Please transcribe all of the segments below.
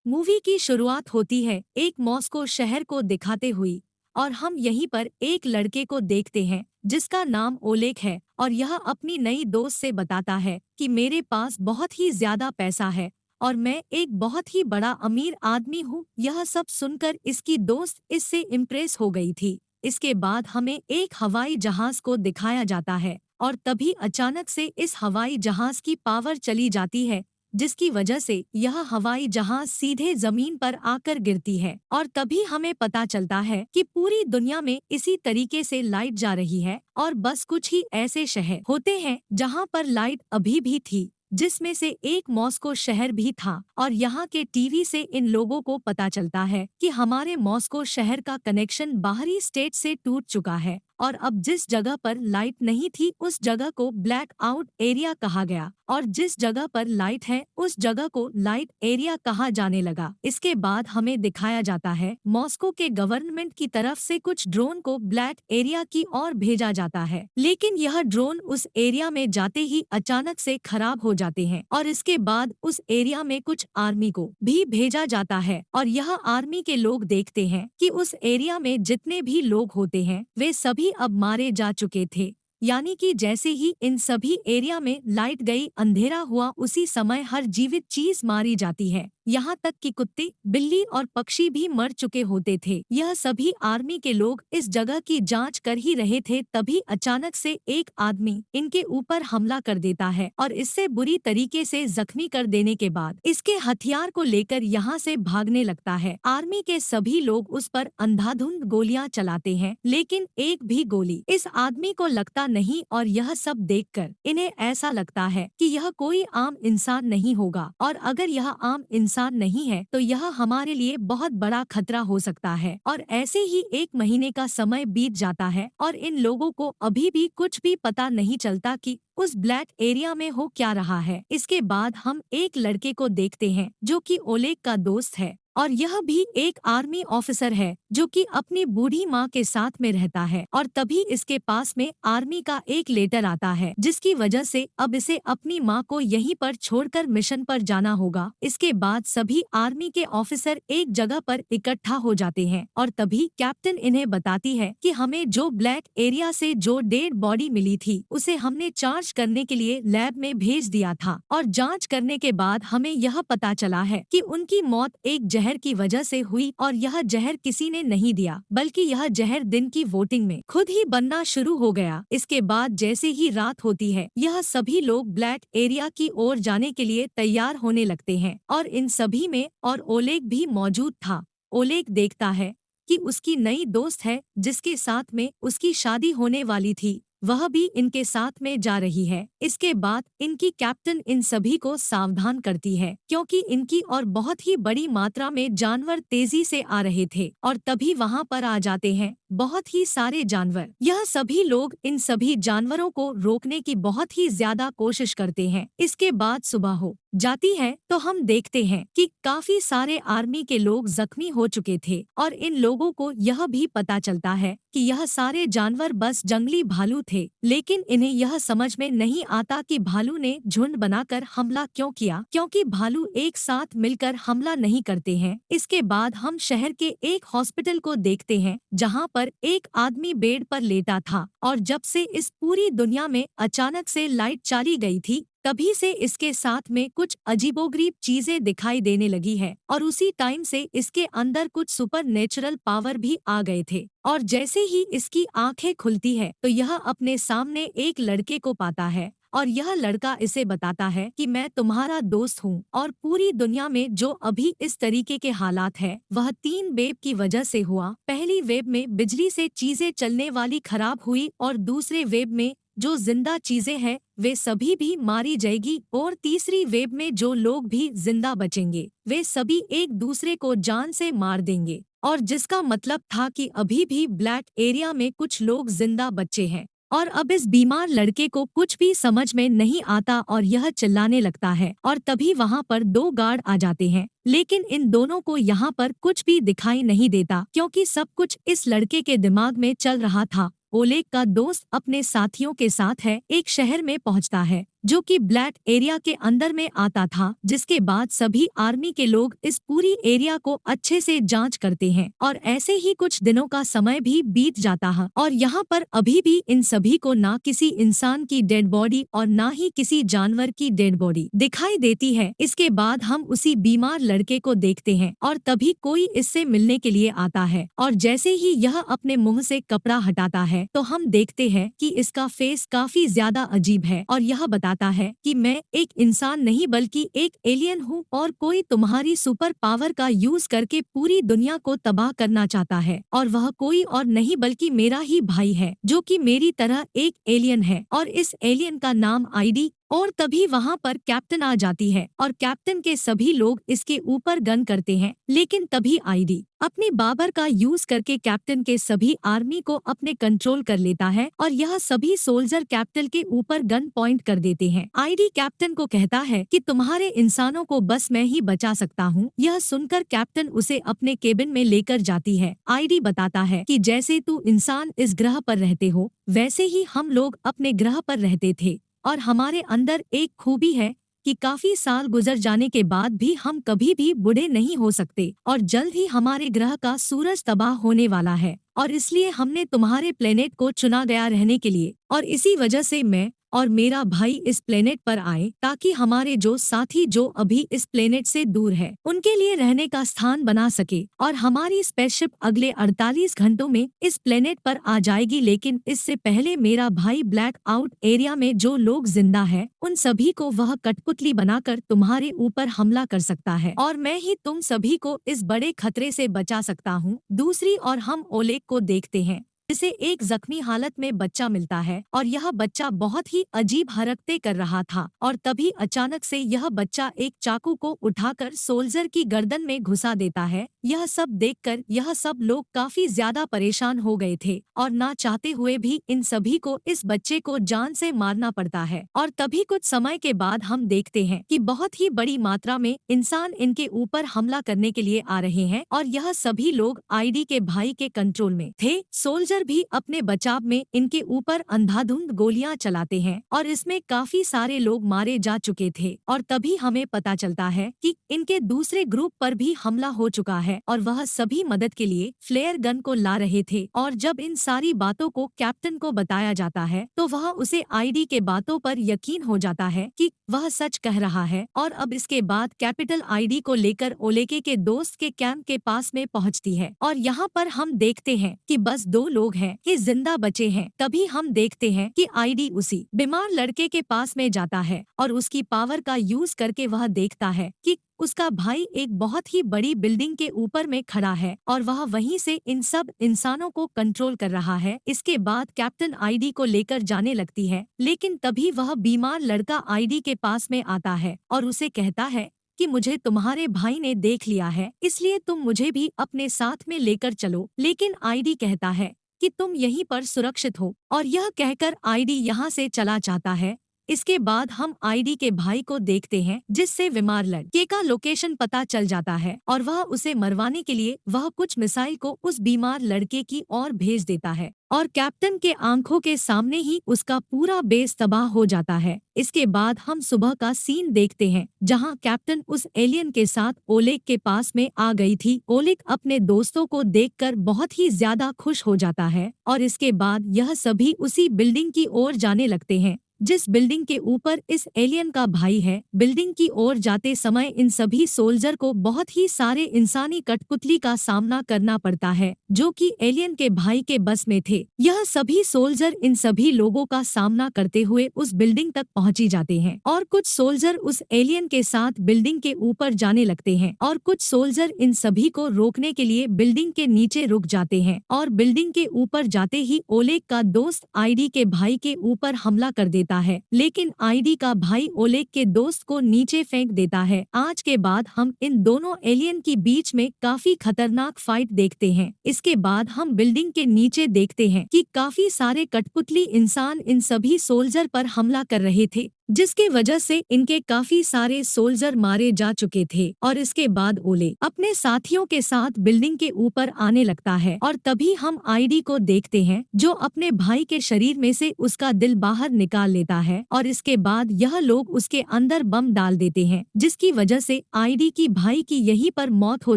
Movie की शुरुआत होती है एक मॉस्को शहर को दिखाते हुई और हम यहीं पर एक लड़के को देखते हैं जिसका नाम ओलेग है और यह अपनी नई दोस्त से बताता है कि मेरे पास बहुत ही ज्यादा पैसा है और मैं एक बहुत ही बड़ा अमीर आदमी हूँ। यह सब सुनकर इसकी दोस्त इससे इम्प्रेस हो गई थी। इसके बाद हमें एक हवाई जहाज को दिखाया जाता है और तभी अचानक से इस हवाई जहाज की पावर चली जाती है जिसकी वजह से यह हवाई जहाज सीधे जमीन पर आकर गिरती है और तभी हमें पता चलता है कि पूरी दुनिया में इसी तरीके से लाइट जा रही है और बस कुछ ही ऐसे शहर होते हैं जहां पर लाइट अभी भी थी, जिसमें से एक मॉस्को शहर भी था। और यहाँ के टीवी से इन लोगों को पता चलता है कि हमारे मॉस्को शहर का कनेक्शन बाहरी स्टेट से टूट चुका है और अब जिस जगह पर लाइट नहीं थी उस जगह को ब्लैक आउट एरिया कहा गया और जिस जगह पर लाइट है उस जगह को लाइट एरिया कहा जाने लगा। इसके बाद हमें दिखाया जाता है मॉस्को के गवर्नमेंट की तरफ से कुछ ड्रोन को ब्लैक एरिया की ओर भेजा जाता है, लेकिन यह ड्रोन उस एरिया में जाते ही अचानक से खराब हो जाते हैं और इसके बाद उस एरिया में कुछ आर्मी को भी भेजा जाता है और यह आर्मी के लोग देखते हैं कि उस एरिया में जितने भी लोग होते हैं वे सभी अब मारे जा चुके थे। यानी कि जैसे ही इन सभी एरिया में लाइट गई, अंधेरा हुआ, उसी समय हर जीवित चीज मारी जाती है, यहाँ तक कि कुत्ते, बिल्ली और पक्षी भी मर चुके होते थे। यह सभी आर्मी के लोग इस जगह की जांच कर ही रहे थे, तभी अचानक से एक आदमी इनके ऊपर हमला कर देता है और इससे बुरी तरीके से जख्मी कर देने के बाद इसके हथियार को लेकर यहाँ से भागने लगता है। आर्मी के सभी लोग उस पर अंधाधुंध गोलियां चलाते हैं, लेकिन एक भी गोली इस आदमी को लगता नहीं और यह सब देखकर इन्हें ऐसा लगता है कि यह कोई आम इंसान नहीं होगा और अगर यह आम इंसान नहीं है तो यह हमारे लिए बहुत बड़ा खतरा हो सकता है। और ऐसे ही एक महीने का समय बीत जाता है और इन लोगों को अभी भी कुछ भी पता नहीं चलता कि उस ब्लैक एरिया में हो क्या रहा है। इसके बाद हम एक लड़के को देखते हैं जो कि ओलेग का दोस्त है और यह भी एक आर्मी ऑफिसर है जो कि अपनी बूढ़ी माँ के साथ में रहता है और तभी इसके पास में आर्मी का एक लेटर आता है जिसकी वजह से अब इसे अपनी माँ को यहीं पर छोड़कर मिशन पर जाना होगा। इसके बाद सभी आर्मी के ऑफिसर एक जगह पर इकट्ठा हो जाते हैं और तभी कैप्टन इन्हें बताती है कि हमें जो ब्लैक एरिया से जो डेड बॉडी मिली थी उसे हमने चार्ज करने के लिए लैब में भेज दिया था और जाँच करने के बाद हमें यह पता चला है कि उनकी मौत एक जहर की वजह से हुई और यह जहर किसी ने नहीं दिया बल्कि यह जहर दिन की वोटिंग में खुद ही बनना शुरू हो गया। इसके बाद जैसे ही रात होती है यह सभी लोग ब्लैक एरिया की ओर जाने के लिए तैयार होने लगते हैं और इन सभी में और ओलेग भी मौजूद था। ओलेग देखता है कि उसकी नई दोस्त है जिसके साथ में उसकी शादी होने वाली थी, वह भी इनके साथ में जा रही है। इसके बाद इनकी कैप्टन इन सभी को सावधान करती है क्योंकि इनकी और बहुत ही बड़ी मात्रा में जानवर तेजी से आ रहे थे और तभी वहां पर आ जाते हैं बहुत ही सारे जानवर। यह सभी लोग इन सभी जानवरों को रोकने की बहुत ही ज्यादा कोशिश करते हैं। इसके बाद सुबह हो जाती है तो हम देखते हैं कि काफी सारे आर्मी के लोग जख्मी हो चुके थे और इन लोगों को यह भी पता चलता है कि यह सारे जानवर बस जंगली भालू थे, लेकिन इन्हें यह समझ में नहीं आता कि भालू ने झुंड बनाकर हमला क्यों किया, क्योंकि भालू एक साथ मिलकर हमला नहीं करते हैं। इसके बाद हम शहर के एक हॉस्पिटल को देखते हैं जहां पर एक आदमी बेड पर लेटा था और जब से इस पूरी दुनिया में अचानक से लाइट चली गई थी तभी से इसके साथ में कुछ अजीबोगरीब चीजें दिखाई देने लगी है और उसी टाइम से इसके अंदर कुछ सुपर नेचुरल पावर भी आ गए थे। और जैसे ही इसकी आंखें खुलती है तो यह अपने सामने एक लड़के को पाता है और यह लड़का इसे बताता है कि मैं तुम्हारा दोस्त हूँ और पूरी दुनिया में जो अभी इस तरीके के हालात है वह 3 वेव की वजह से हुआ। पहली वेव में बिजली से चीजें चलने वाली खराब हुई और दूसरे वेव में जो जिंदा चीजें हैं वे सभी भी मारी जाएगी और तीसरी वेव में जो लोग भी जिंदा बचेंगे वे सभी एक दूसरे को जान से मार देंगे। और जिसका मतलब था कि अभी भी ब्लैक एरिया में कुछ लोग जिंदा बचे हैं और अब इस बीमार लड़के को कुछ भी समझ में नहीं आता और यह चिल्लाने लगता है और तभी वहां पर 2 गार्ड आ जाते हैं, लेकिन इन दोनों को यहाँ पर कुछ भी दिखाई नहीं देता क्योंकि सब कुछ इस लड़के के दिमाग में चल रहा था। ओलेग का दोस्त अपने साथियों के साथ है एक शहर में पहुँचता है जो कि ब्लैक एरिया के अंदर में आता था, जिसके बाद सभी आर्मी के लोग इस पूरी एरिया को अच्छे से जांच करते हैं। और ऐसे ही कुछ दिनों का समय भी बीत जाता है और यहाँ पर अभी भी इन सभी को ना किसी इंसान की डेड बॉडी और ना ही किसी जानवर की डेड बॉडी दिखाई देती है। इसके बाद हम उसी बीमार लड़के को देखते हैं और तभी कोई इससे मिलने के लिए आता है और जैसे ही यह अपने मुंह से कपड़ा हटाता है तो हम देखते हैं कि इसका फेस काफी ज्यादा अजीब है और यह बताता है कि मैं एक इंसान नहीं बल्कि एक एलियन हूँ और कोई तुम्हारी सुपर पावर का यूज करके पूरी दुनिया को तबाह करना चाहता है और वह कोई और नहीं बल्कि मेरा ही भाई है जो कि मेरी तरह एक एलियन है और इस एलियन का नाम आईडी। और तभी वहाँ पर कैप्टन आ जाती है और कैप्टन के सभी लोग इसके ऊपर गन करते हैं, लेकिन तभी आईडी अपनी बाबर का यूज करके कैप्टन के सभी आर्मी को अपने कंट्रोल कर लेता है और यह सभी सोल्जर कैप्टन के ऊपर गन पॉइंट कर देते हैं। आईडी कैप्टन को कहता है कि तुम्हारे इंसानों को बस मैं ही बचा सकता हूँ। यह सुनकर कैप्टन उसे अपने केबिन में लेकर जाती है। आईडी बताता है कि जैसे तू इंसान इस ग्रह पर रहते हो वैसे ही हम लोग अपने ग्रह पर रहते थे और हमारे अंदर एक खूबी है कि काफी साल गुजर जाने के बाद भी हम कभी भी बूढ़े नहीं हो सकते और जल्द ही हमारे ग्रह का सूरज तबाह होने वाला है और इसलिए हमने तुम्हारे प्लेनेट को चुना गया रहने के लिए और इसी वजह से मैं और मेरा भाई इस प्लेनेट पर आए ताकि हमारे जो साथी जो अभी इस प्लेनेट से दूर है उनके लिए रहने का स्थान बना सके और हमारी स्पेसशिप अगले 48 घंटों में इस प्लेनेट पर आ जाएगी। लेकिन इससे पहले मेरा भाई ब्लैक आउट एरिया में जो लोग जिंदा है उन सभी को वह कठपुतली बनाकर तुम्हारे ऊपर हमला कर सकता है और मैं ही तुम सभी को इस बड़े खतरे से बचा सकता हूँ। दूसरी और हम ओलेग को देखते हैं जिसे एक जख्मी हालत में बच्चा मिलता है और यह बच्चा बहुत ही अजीब हरकतें कर रहा था और तभी अचानक से यह बच्चा एक चाकू को उठाकर सोल्जर की गर्दन में घुसा देता है। यह सब देखकर यह सब लोग काफी ज्यादा परेशान हो गए थे और ना चाहते हुए भी इन सभी को इस बच्चे को जान से मारना पड़ता है। और तभी कुछ समय के बाद हम देखते हैं कि बहुत ही बड़ी मात्रा में इंसान इनके ऊपर हमला करने के लिए आ रहे हैं और यह सभी लोग आईडी के भाई के कंट्रोल में थे। सोल्जर भी अपने बचाव में इनके ऊपर अंधाधुंध गोलियां चलाते हैं और इसमें काफी सारे लोग मारे जा चुके थे और तभी हमें पता चलता है कि इनके दूसरे ग्रुप पर भी हमला हो चुका है और वह सभी मदद के लिए फ्लेयर गन को ला रहे थे। और जब इन सारी बातों को कैप्टन को बताया जाता है तो वह उसे आईडी के बातों पर यकीन हो जाता है कि वह सच कह रहा है और अब इसके बाद कैपिटल आईडी को लेकर ओलेके के दोस्त के कैंप के पास में पहुंचती है और यहाँ पर हम देखते हैं कि बस 2 लोग हैं कि जिंदा बचे हैं। तभी हम देखते हैं कि आईडी उसी बीमार लड़के के पास में जाता है और उसकी पावर का यूज करके वह देखता है कि उसका भाई एक बहुत ही बड़ी बिल्डिंग के ऊपर में खड़ा है और वह वहीं से इन सब इंसानों को कंट्रोल कर रहा है। इसके बाद कैप्टन आईडी को लेकर जाने लगती है, लेकिन तभी वह बीमार लड़का आईडी के पास में आता है और उसे कहता है कि मुझे तुम्हारे भाई ने देख लिया है, इसलिए तुम मुझे भी अपने साथ में लेकर चलो। लेकिन आईडी कहता है कि तुम यहीं पर सुरक्षित हो और यह कहकर आईडी यहाँ से चला जाता है। इसके बाद हम आईडी के भाई को देखते हैं जिससे बीमार लड़के का लोकेशन पता चल जाता है और वह उसे मरवाने के लिए वह कुछ मिसाइल को उस बीमार लड़के की ओर भेज देता है और कैप्टन के आंखों के सामने ही उसका पूरा बेस तबाह हो जाता है। इसके बाद हम सुबह का सीन देखते हैं जहां कैप्टन उस एलियन के साथ ओलेग के पास में आ गई थी। ओलेग अपने दोस्तों को देखकर बहुत ही ज्यादा खुश हो जाता है और इसके बाद यह सभी उसी बिल्डिंग की ओर जाने लगते हैं जिस बिल्डिंग के ऊपर इस एलियन का भाई है। बिल्डिंग की ओर जाते समय इन सभी सोल्जर को बहुत ही सारे इंसानी कठपुतली का सामना करना पड़ता है जो कि एलियन के भाई के बस में थे। यह सभी सोल्जर इन सभी लोगों का सामना करते हुए उस बिल्डिंग तक पहुंची जाते हैं और कुछ सोल्जर उस एलियन के साथ बिल्डिंग के ऊपर जाने लगते हैं और कुछ सोल्जर इन सभी को रोकने के लिए बिल्डिंग के नीचे रुक जाते हैं और बिल्डिंग के ऊपर जाते ही ओलेग का दोस्त आईडी के भाई के ऊपर हमला कर देता है, लेकिन आईडी का भाई ओलेग के दोस्त को नीचे फेंक देता है। आज के बाद हम इन दोनों एलियन की बीच में काफी खतरनाक फाइट देखते हैं। इसके बाद हम बिल्डिंग के नीचे देखते हैं कि काफी सारे कठपुतली इंसान इन सभी सोल्जर पर हमला कर रहे थे जिसके वजह से इनके काफी सारे सोल्जर मारे जा चुके थे। और इसके बाद ओले अपने साथियों के साथ बिल्डिंग के ऊपर आने लगता है और तभी हम आईडी को देखते हैं जो अपने भाई के शरीर में से उसका दिल बाहर निकाल लेता है और इसके बाद यह लोग उसके अंदर बम डाल देते हैं, जिसकी वजह से आईडी की भाई की यहीं पर मौत हो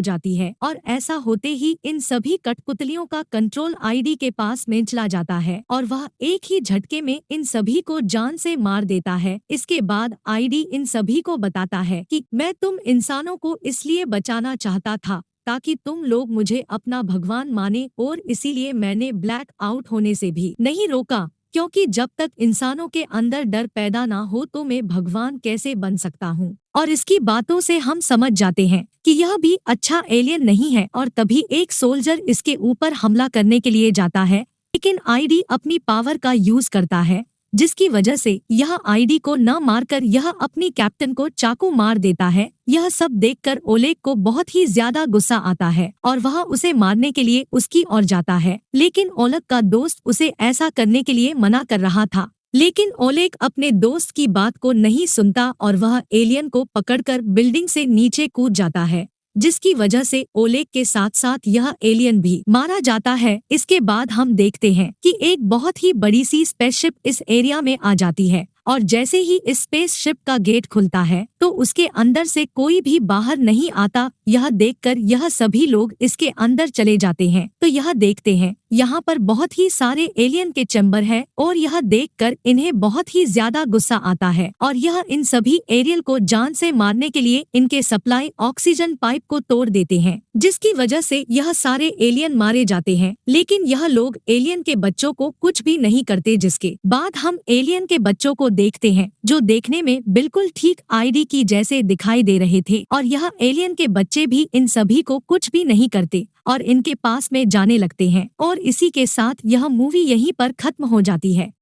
जाती है। और ऐसा होते ही इन सभी कठपुतलियों का कंट्रोल आईडी के पास में चला जाता है और वह एक ही झटके में इन सभी को जान से मार देता है। इसके बाद आईडी इन सभी को बताता है कि मैं तुम इंसानों को इसलिए बचाना चाहता था ताकि तुम लोग मुझे अपना भगवान माने, और इसीलिए मैंने ब्लैक आउट होने से भी नहीं रोका, क्योंकि जब तक इंसानों के अंदर डर पैदा ना हो तो मैं भगवान कैसे बन सकता हूँ। और इसकी बातों से हम समझ जाते हैं कि यह भी अच्छा एलियन नहीं है। और तभी एक सोल्जर इसके ऊपर हमला करने के लिए जाता है, लेकिन आईडी अपनी पावर का यूज करता है, जिसकी वजह से यह आईडी को न मारकर यह अपनी कैप्टन को चाकू मार देता है। यह सब देखकर ओलेग को बहुत ही ज्यादा गुस्सा आता है और वह उसे मारने के लिए उसकी ओर जाता है, लेकिन ओलेग का दोस्त उसे ऐसा करने के लिए मना कर रहा था। लेकिन ओलेग अपने दोस्त की बात को नहीं सुनता और वह एलियन को पकड़कर बिल्डिंग से नीचे कूद जाता है, जिसकी वजह से ओलेग के साथ साथ यह एलियन भी मारा जाता है। इसके बाद हम देखते हैं कि एक बहुत ही बड़ी सी स्पेसशिप इस एरिया में आ जाती है और जैसे ही इस स्पेसशिप का गेट खुलता है तो उसके अंदर से कोई भी बाहर नहीं आता। यह देखकर यह सभी लोग इसके अंदर चले जाते हैं तो यह देखते हैं यहाँ पर बहुत ही सारे एलियन के चैम्बर है और यह देखकर इन्हें बहुत ही ज्यादा गुस्सा आता है और यह इन सभी एरियल को जान से मारने के लिए इनके सप्लाई ऑक्सीजन पाइप को तोड़ देते हैं, जिसकी वजह से यह सारे एलियन मारे जाते हैं। लेकिन यह लोग एलियन के बच्चों को कुछ भी नहीं करते, जिसके बाद हम एलियन के बच्चों को देखते हैं जो देखने में बिल्कुल ठीक आईडी की जैसे दिखाई दे रहे थे और यह एलियन के बच्चे भी इन सभी को कुछ भी नहीं करते और इनके पास में जाने लगते हैं। और इसी के साथ यह मूवी यहीं पर खत्म हो जाती है।